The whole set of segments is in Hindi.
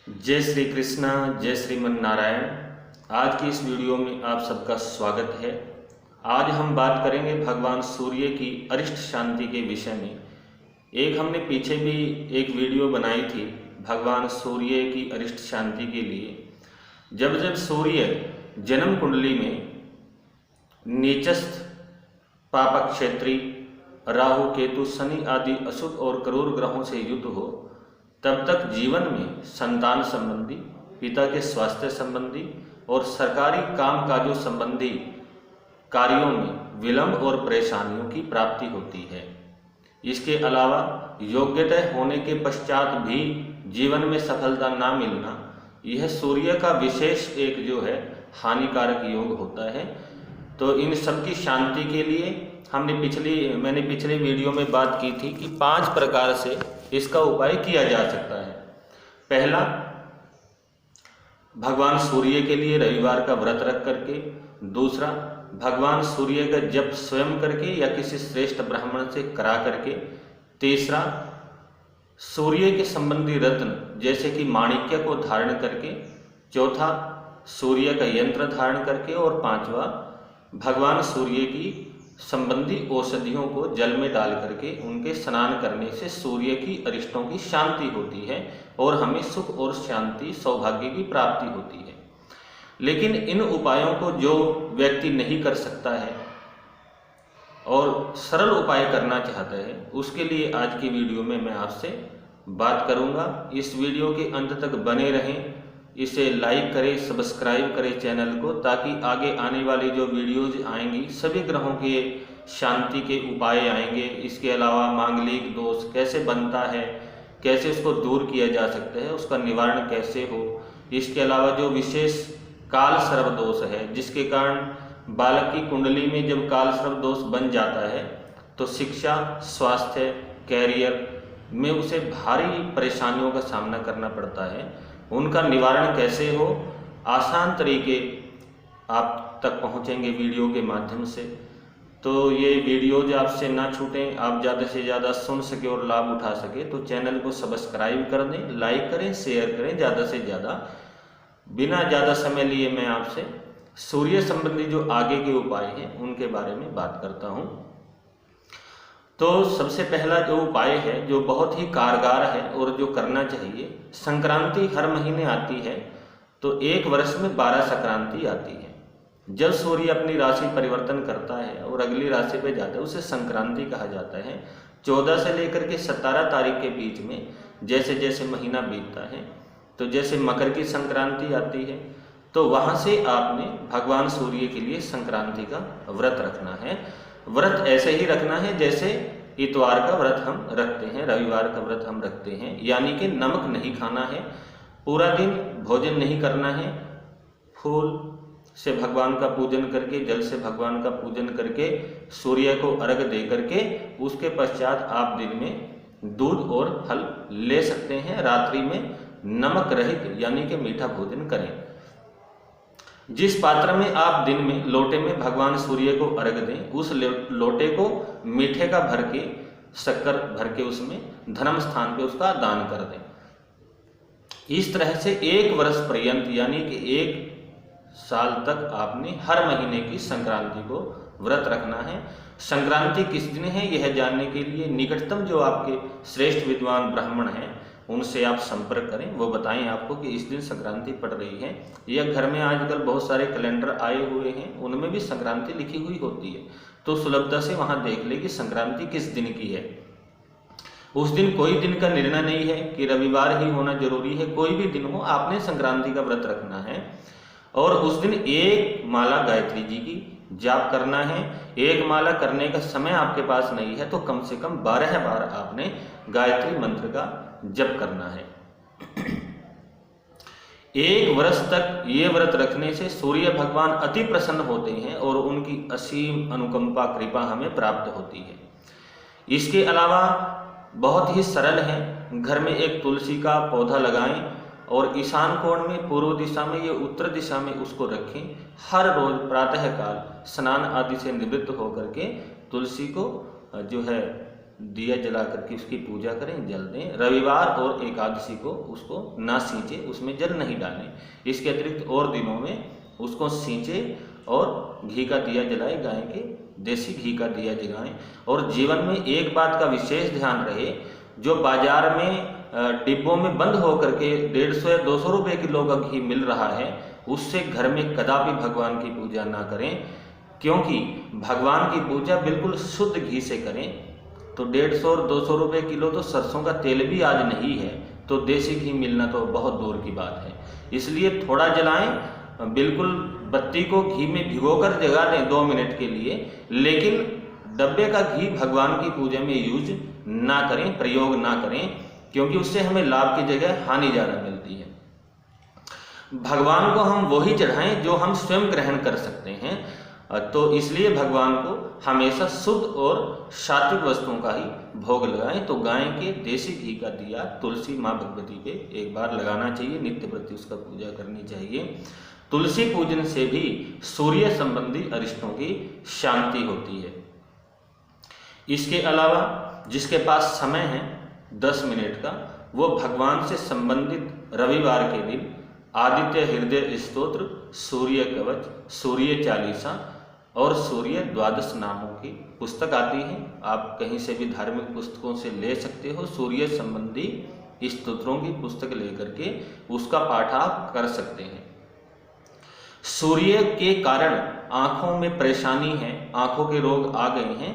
जय श्री कृष्णा, जय श्रीमन नारायण। आज की इस वीडियो में आप सबका स्वागत है। आज हम बात करेंगे भगवान सूर्य की अरिष्ट शांति के विषय में। एक हमने पीछे भी एक वीडियो बनाई थी भगवान सूर्य की अरिष्ट शांति के लिए। जब जब सूर्य जन्म कुंडली में नीचस्थ, पापक क्षेत्री, राहु, केतु, शनि आदि अशुभ और क्रूर ग्रहों से युक्त हो, तब तक जीवन में संतान संबंधी, पिता के स्वास्थ्य संबंधी और सरकारी कामकाजों संबंधी कार्यों में विलंब और परेशानियों की प्राप्ति होती है। इसके अलावा योग्यता होने के पश्चात भी जीवन में सफलता ना मिलना, यह सूर्य का विशेष एक जो है हानिकारक योग होता है। तो इन सब की शांति के लिए मैंने पिछले वीडियो में बात की थी कि 5 प्रकार से इसका उपाय किया जा सकता है। पहला, भगवान सूर्य के लिए रविवार का व्रत रख करके। दूसरा, भगवान सूर्य का जप स्वयं करके या किसी श्रेष्ठ ब्राह्मण से करा करके। तीसरा, सूर्य के संबंधी रत्न जैसे कि माणिक्य को धारण करके। चौथा, सूर्य का यंत्र धारण करके। और पांचवा, भगवान सूर्य की संबंधी औषधियों को जल में डाल करके उनके स्नान करने से सूर्य की अरिष्टों की शांति होती है और हमें सुख और शांति, सौभाग्य की प्राप्ति होती है। लेकिन इन उपायों को जो व्यक्ति नहीं कर सकता है और सरल उपाय करना चाहता है, उसके लिए आज की वीडियो में मैं आपसे बात करूंगा। इस वीडियो के अंत तक बने रहें, इसे लाइक करें, सब्सक्राइब करें चैनल को, ताकि आगे आने वाली जो वीडियोज आएंगी सभी ग्रहों के शांति के उपाय आएंगे। इसके अलावा मांगलिक दोष कैसे बनता है, कैसे उसको दूर किया जा सकता है, उसका निवारण कैसे हो। इसके अलावा जो विशेष काल सर्प दोष है, जिसके कारण बालक की कुंडली में जब काल सर्प दोष बन जाता है तो शिक्षा, स्वास्थ्य, कैरियर में उसे भारी परेशानियों का सामना करना पड़ता है। उनका निवारण कैसे हो, आसान तरीके आप तक पहुंचेंगे वीडियो के माध्यम से। तो ये वीडियोज आपसे ना छूटें, आप ज़्यादा से ज़्यादा सुन सके और लाभ उठा सके, तो चैनल को सब्सक्राइब कर दें, लाइक करें, शेयर करें ज़्यादा से ज़्यादा। बिना ज़्यादा समय लिए मैं आपसे सूर्य संबंधी जो आगे के उपाय हैं उनके बारे में बात करता हूँ। तो सबसे पहला जो उपाय है, जो बहुत ही कारगर है और जो करना चाहिए, संक्रांति हर महीने आती है, तो एक वर्ष में 12 संक्रांति आती है। जब सूर्य अपनी राशि परिवर्तन करता है और अगली राशि पे जाता है, उसे संक्रांति कहा जाता है। 14 से लेकर के 17 तारीख के बीच में जैसे जैसे महीना बीतता है, तो जैसे मकर की संक्रांति आती है, तो वहाँ से आपने भगवान सूर्य के लिए संक्रांति का व्रत रखना है। व्रत ऐसे ही रखना है जैसे इतवार का व्रत हम रखते हैं, रविवार का व्रत हम रखते हैं, यानी कि नमक नहीं खाना है, पूरा दिन भोजन नहीं करना है, फूल से भगवान का पूजन करके, जल से भगवान का पूजन करके, सूर्य को अर्घ दे करके, उसके पश्चात आप दिन में दूध और फल ले सकते हैं। रात्रि में नमक रहित यानी कि मीठा भोजन करें। जिस पात्र में आप दिन में लोटे में भगवान सूर्य को अर्घ दें, उस लोटे को मीठे का भर के, शक्कर भर के उसमें धर्म स्थान पे उसका दान कर दें। इस तरह से 1 वर्ष पर्यंत यानी कि 1 साल तक आपने हर महीने की संक्रांति को व्रत रखना है। संक्रांति किस दिन है यह जानने के लिए निकटतम जो आपके श्रेष्ठ विद्वान ब्राह्मण हैं उनसे आप संपर्क करें, वो बताएं आपको कि इस दिन संक्रांति पड़ रही है। या घर में आजकल बहुत सारे कैलेंडर आए हुए हैं, उनमें भी संक्रांति लिखी हुई होती है, तो सुलभता से वहां देख ले कि संक्रांति किस दिन की है। उस दिन कोई दिन का निर्णय नहीं है कि रविवार ही होना जरूरी है, कोई भी दिन हो, आपने संक्रांति का व्रत रखना है। और उस दिन 1 माला गायत्री जी की जाप करना है। 1 माला करने का समय आपके पास नहीं है तो कम से कम 12 बार आपने गायत्री मंत्र का जप करना है। 1 वर्ष तक ये व्रत रखने से सूर्य भगवान अति प्रसन्न होते हैं और उनकी असीम अनुकंपा, कृपा हमें प्राप्त होती है। इसके अलावा बहुत ही सरल है, घर में एक तुलसी का पौधा लगाएं और ईशान कोण में, पूर्व दिशा में या उत्तर दिशा में उसको रखें। हर रोज प्रातः काल स्नान आदि से निवृत्त होकर के तुलसी को जो है दिया जला करके उसकी पूजा करें, जल दें। रविवार और एकादशी को उसको ना सींचे, उसमें जल नहीं डालें। इसके अतिरिक्त और दिनों में उसको सींचे और घी का दिया जलाएं, गाय के देसी घी का दिया जलाएं। और जीवन में एक बात का विशेष ध्यान रहे, जो बाजार में डिब्बों में बंद होकर के 150 या 200 रुपये किलो का घी मिल रहा है, उससे घर में कदापि भगवान की पूजा ना करें, क्योंकि भगवान की पूजा बिल्कुल शुद्ध घी से करें। तो 150 और 200 रुपये किलो तो सरसों का तेल भी आज नहीं है, तो देसी घी मिलना तो बहुत दूर की बात है। इसलिए थोड़ा जलाएं, बिल्कुल बत्ती को घी में भिगोकर जगा दें 2 मिनट के लिए, लेकिन डब्बे का घी भगवान की पूजा में यूज ना करें, प्रयोग ना करें, क्योंकि उससे हमें लाभ की जगह हानि ज़्यादा मिलती है। भगवान को हम वही चढ़ाएं जो हम स्वयं ग्रहण कर सकते हैं। तो इसलिए भगवान को हमेशा शुद्ध और सात्विक वस्तुओं का ही भोग लगाएं। तो गाय के देसी घी का दिया तुलसी माँ भगवती पे एक बार लगाना चाहिए, नित्य प्रति उसका पूजा करनी चाहिए। तुलसी पूजन से भी सूर्य संबंधी अरिष्टों की शांति होती है। इसके अलावा जिसके पास समय है 10 मिनट का, वो भगवान से संबंधित रविवार के दिन आदित्य हृदय स्तोत्र, सूर्य कवच, सूर्य चालीसा और सूर्य द्वादश नामों की पुस्तक आती है। आप कहीं से भी धार्मिक पुस्तकों से ले सकते हो। सूर्य संबंधी स्तोत्रों की पुस्तक लेकर के उसका पाठ आप कर सकते हैं। सूर्य के कारण आंखों में परेशानी है, आंखों के रोग आ गए हैं,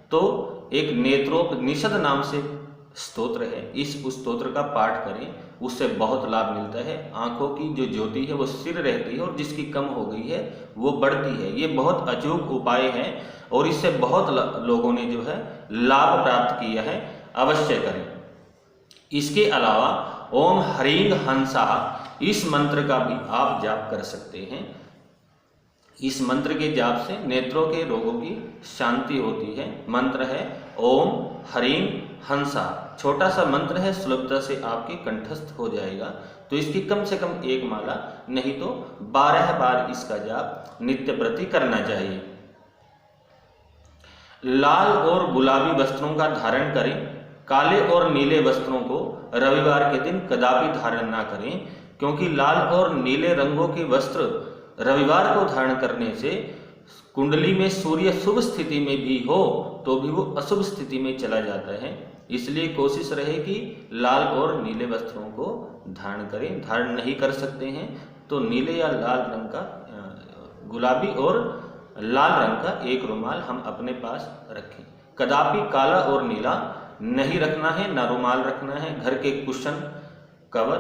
तो एक नेत्रोपनिषद नाम से स्तोत्र है, उस स्तोत्र का पाठ करें, उससे बहुत लाभ मिलता है। आंखों की जो ज्योति है वो स्थिर रहती है और जिसकी कम हो गई है वो बढ़ती है। ये बहुत अचूक उपाय है और इससे बहुत लोगों ने जो है लाभ प्राप्त किया है। अवश्य करें। इसके अलावा ओम ह्रीं हंसा, इस मंत्र का भी आप जाप कर सकते हैं। इस मंत्र के जाप से नेत्रों के रोगों की शांति होती है। मंत्र है ओम ह्रीं हंसा, छोटा सा मंत्र है, सुलभता से आपके कंठस्थ हो जाएगा। तो इसकी कम से कम 1 माला नहीं तो 12 बार इसका जाप नित्य प्रति करना चाहिए। लाल और गुलाबी वस्त्रों का धारण करें। काले और नीले वस्त्रों को रविवार के दिन कदापि धारण ना करें, क्योंकि लाल और नीले रंगों के वस्त्र रविवार को धारण करने से कुंडली में सूर्य शुभ स्थिति में भी हो तो भी वो अशुभ स्थिति में चला जाता है। इसलिए कोशिश रहे कि लाल और नीले वस्त्रों को धारण करें। धारण नहीं कर सकते हैं तो नीले या लाल रंग का, गुलाबी और लाल रंग का एक रुमाल हम अपने पास रखें। कदापि काला और नीला नहीं रखना है, ना रुमाल रखना है। घर के कुशन, कवर,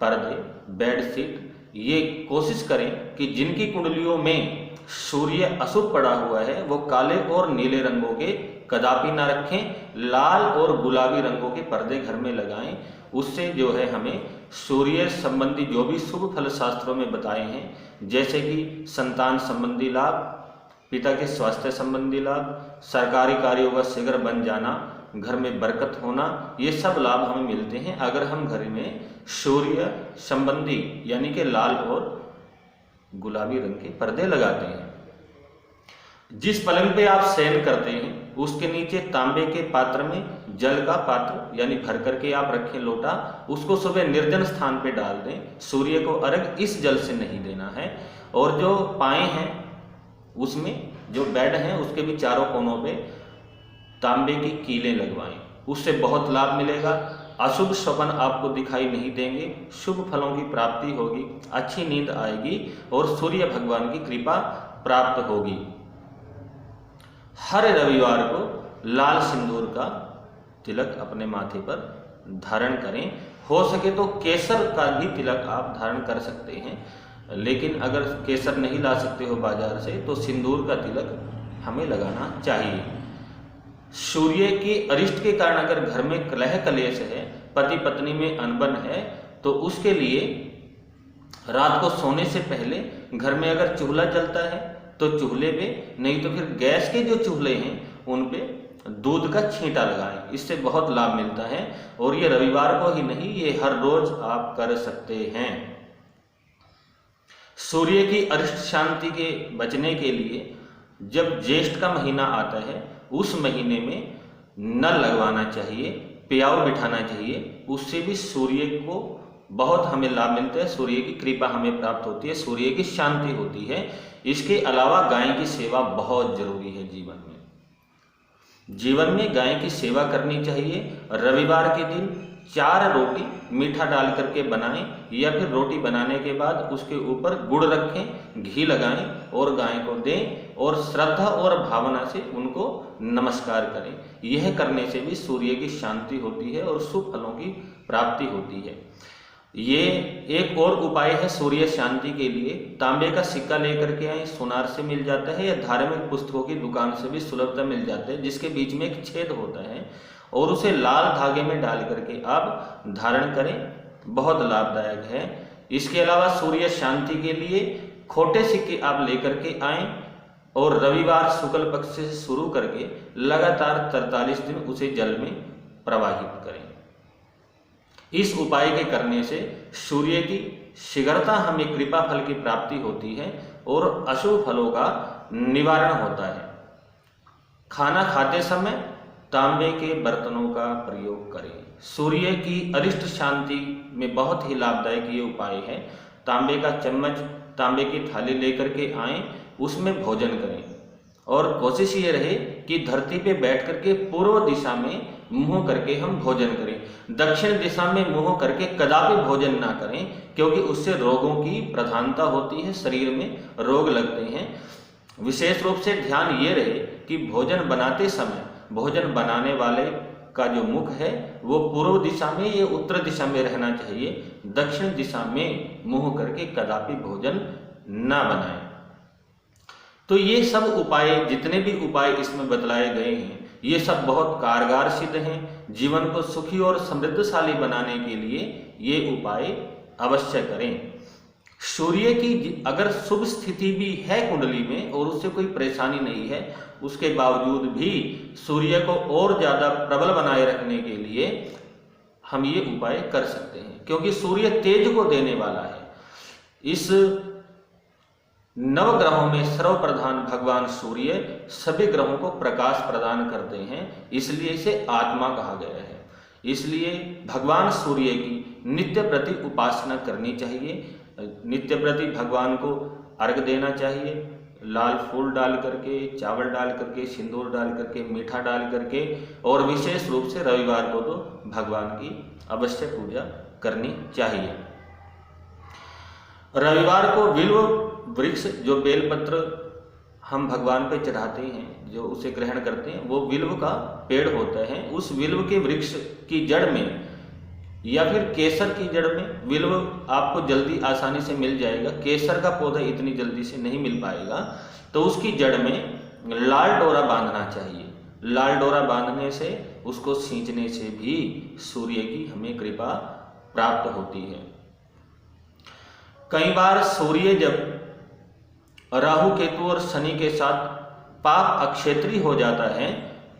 पर्दे, बेडशीट, ये कोशिश करें कि जिनकी कुंडलियों में सूर्य अशुभ पड़ा हुआ है वो काले और नीले रंगों के कदापि ना रखें। लाल और गुलाबी रंगों के पर्दे घर में लगाएं। उससे जो है हमें सूर्य संबंधी जो भी शुभ फल शास्त्रों में बताए हैं, जैसे कि संतान संबंधी लाभ, पिता के स्वास्थ्य संबंधी लाभ, सरकारी कार्यों का शीघ्र बन जाना, घर में बरकत होना, ये सब लाभ हमें मिलते हैं अगर हम घर में सूर्य संबंधी यानी कि लाल और गुलाबी रंग के पर्दे लगाते हैं। जिस पलंग पे आप शयन करते हैं उसके नीचे तांबे के पात्र में जल का पात्र यानी भर करके आप रखें लोटा, उसको सुबह निर्जन स्थान पे डाल दें। सूर्य को अर्घ इस जल से नहीं देना है। और जो पाए हैं उसमें जो बेड हैं उसके भी चारों कोनों पे तांबे की कीलें लगवाएं, उससे बहुत लाभ मिलेगा। अशुभ स्वप्न आपको दिखाई नहीं देंगे, शुभ फलों की प्राप्ति होगी, अच्छी नींद आएगी और सूर्य भगवान की कृपा प्राप्त होगी। हर रविवार को लाल सिंदूर का तिलक अपने माथे पर धारण करें। हो सके तो केसर का भी तिलक आप धारण कर सकते हैं, लेकिन अगर केसर नहीं ला सकते हो बाजार से तो सिंदूर का तिलक हमें लगाना चाहिए। सूर्य की अरिष्ट के कारण अगर घर में कलह कलेश है, पति पत्नी में अनबन है, तो उसके लिए रात को सोने से पहले घर में अगर चूल्हा जलता है तो चूल्हे पे, नहीं तो फिर गैस के जो चूल्हे हैं उन पे दूध का छींटा लगाएं। इससे बहुत लाभ मिलता है और ये रविवार को ही नहीं, ये हर रोज आप कर सकते हैं। सूर्य की अरिष्ट शांति के बचने के लिए जब ज्येष्ठ का महीना आता है उस महीने में न लगवाना चाहिए, प्याऊ बिठाना चाहिए। उससे भी सूर्य को बहुत हमें लाभ मिलता है, सूर्य की कृपा हमें प्राप्त होती है, सूर्य की शांति होती है। इसके अलावा गाय की सेवा बहुत जरूरी है जीवन में। जीवन में गाय की सेवा करनी चाहिए। रविवार के दिन 4 रोटी मीठा डाल करके बनाएं, या फिर रोटी बनाने के बाद उसके ऊपर गुड़ रखें, घी लगाएं और गाय को दें और श्रद्धा और भावना से उनको नमस्कार करें। यह करने से भी सूर्य की शांति होती है और शुभ फलों की प्राप्ति होती है। ये एक और उपाय है सूर्य शांति के लिए। तांबे का सिक्का लेकर के आए, सोनार से मिल जाता है या धार्मिक पुस्तकों की दुकान से भी सुलभता मिल जाता है, जिसके बीच में एक छेद होता है और उसे लाल धागे में डाल करके आप धारण करें, बहुत लाभदायक है। इसके अलावा सूर्य शांति के लिए खोटे सिक्के आप लेकर के आए और रविवार शुक्ल पक्ष से शुरू करके लगातार 43 दिन उसे जल में प्रवाहित करें। इस उपाय के करने से सूर्य की शीघ्रता हमें कृपा फल की प्राप्ति होती है और अशुभ फलों का निवारण होता है। खाना खाते समय तांबे के बर्तनों का प्रयोग करें। सूर्य की अरिष्ट शांति में बहुत ही लाभदायक ये उपाय है। तांबे का चम्मच, तांबे की थाली लेकर के आएं, उसमें भोजन करें और कोशिश ये रहे कि धरती पे बैठ करके पूर्व दिशा में मुंह करके हम भोजन करें। दक्षिण दिशा में मुंह करके कदापि भोजन ना करें, क्योंकि उससे रोगों की प्रधानता होती है, शरीर में रोग लगते हैं। विशेष रूप से ध्यान ये रहे कि भोजन बनाते समय भोजन बनाने वाले का जो मुख है वो पूर्व दिशा में या उत्तर दिशा में रहना चाहिए। दक्षिण दिशा में मुंह करके कदापि भोजन ना बनाएं। तो ये सब उपाय, जितने भी उपाय इसमें बतलाए गए हैं, ये सब बहुत कारगर सिद्ध हैं। जीवन को सुखी और समृद्धशाली बनाने के लिए ये उपाय अवश्य करें। सूर्य की अगर शुभ स्थिति भी है कुंडली में और उससे कोई परेशानी नहीं है, उसके बावजूद भी सूर्य को और ज़्यादा प्रबल बनाए रखने के लिए हम ये उपाय कर सकते हैं, क्योंकि सूर्य तेज को देने वाला है। इस नवग्रहों में सर्वप्रधान भगवान सूर्य सभी ग्रहों को प्रकाश प्रदान करते हैं, इसलिए इसे आत्मा कहा गया है। इसलिए भगवान सूर्य की नित्य प्रति उपासना करनी चाहिए। नित्य प्रति भगवान को अर्घ देना चाहिए, लाल फूल डाल करके, चावल डाल करके, सिंदूर डाल करके, मीठा डाल करके, और विशेष रूप से रविवार को तो भगवान की अवश्य पूजा करनी चाहिए। रविवार को बिल्व वृक्ष, जो बेलपत्र हम भगवान पे चढ़ाते हैं, जो उसे ग्रहण करते हैं, वो बिल्व का पेड़ होता है। उस बिल्व के वृक्ष की जड़ में या फिर केसर की जड़ में, बिल्व आपको जल्दी आसानी से मिल जाएगा, केसर का पौधा इतनी जल्दी से नहीं मिल पाएगा, तो उसकी जड़ में लाल डोरा बांधना चाहिए। लाल डोरा बांधने से, उसको सींचने से भी सूर्य की हमें कृपा प्राप्त होती है। कई बार सूर्य जब राहु केतु और शनि के साथ पाप अक्षेत्री हो जाता है,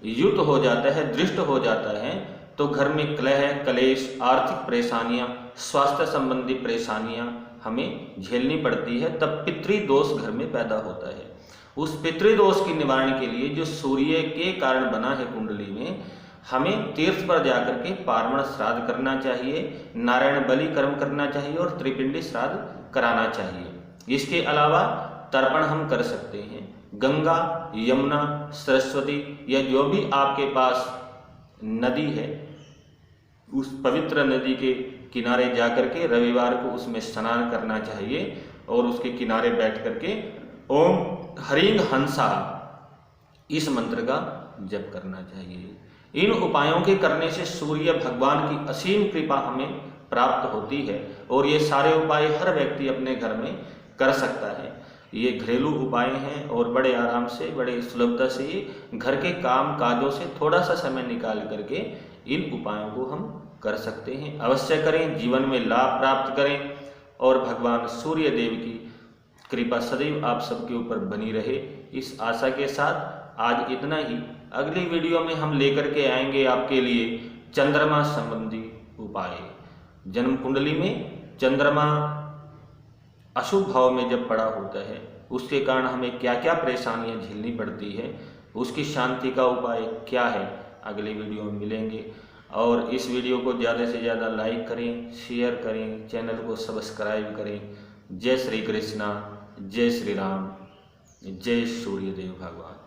युत हो जाता है, दृष्ट हो जाता है, तो घर में कलह, कलेश, आर्थिक परेशानियां, स्वास्थ्य संबंधी परेशानियां हमें झेलनी पड़ती है। तब पितृदोष घर में पैदा होता है। उस पितृदोष के निवारण के लिए जो सूर्य के कारण बना है कुंडली में, हमें तीर्थ पर जाकर के पार्वण श्राद्ध करना चाहिए, नारायण बलि कर्म करना चाहिए और त्रिपिंडी श्राद्ध कराना चाहिए। इसके अलावा तर्पण हम कर सकते हैं। गंगा, यमुना, सरस्वती या जो भी आपके पास नदी है, उस पवित्र नदी के किनारे जाकर के रविवार को उसमें स्नान करना चाहिए और उसके किनारे बैठ करके ओम ह्रीं हंसा इस मंत्र का जप करना चाहिए। इन उपायों के करने से सूर्य भगवान की असीम कृपा हमें प्राप्त होती है और ये सारे उपाय हर व्यक्ति अपने घर में कर सकता है। ये घरेलू उपाय हैं और बड़े आराम से, बड़े सुलभता से ये घर के काम काजों से थोड़ा सा समय निकाल करके इन उपायों को हम कर सकते हैं। अवश्य करें, जीवन में लाभ प्राप्त करें और भगवान सूर्य देव की कृपा सदैव आप सबके ऊपर बनी रहे, इस आशा के साथ आज इतना ही। अगली वीडियो में हम लेकर के आएंगे आपके लिए चंद्रमा संबंधी उपाय। जन्म कुंडली में चंद्रमा अशुभ भाव में जब पड़ा होता है, उसके कारण हमें क्या क्या परेशानियां झेलनी पड़ती है, उसकी शांति का उपाय क्या है, अगली वीडियो में मिलेंगे। और इस वीडियो को ज़्यादा से ज़्यादा लाइक करें, शेयर करें, चैनल को सब्सक्राइब करें। जय श्री कृष्णा, जय श्री राम, जय सूर्यदेव भगवान।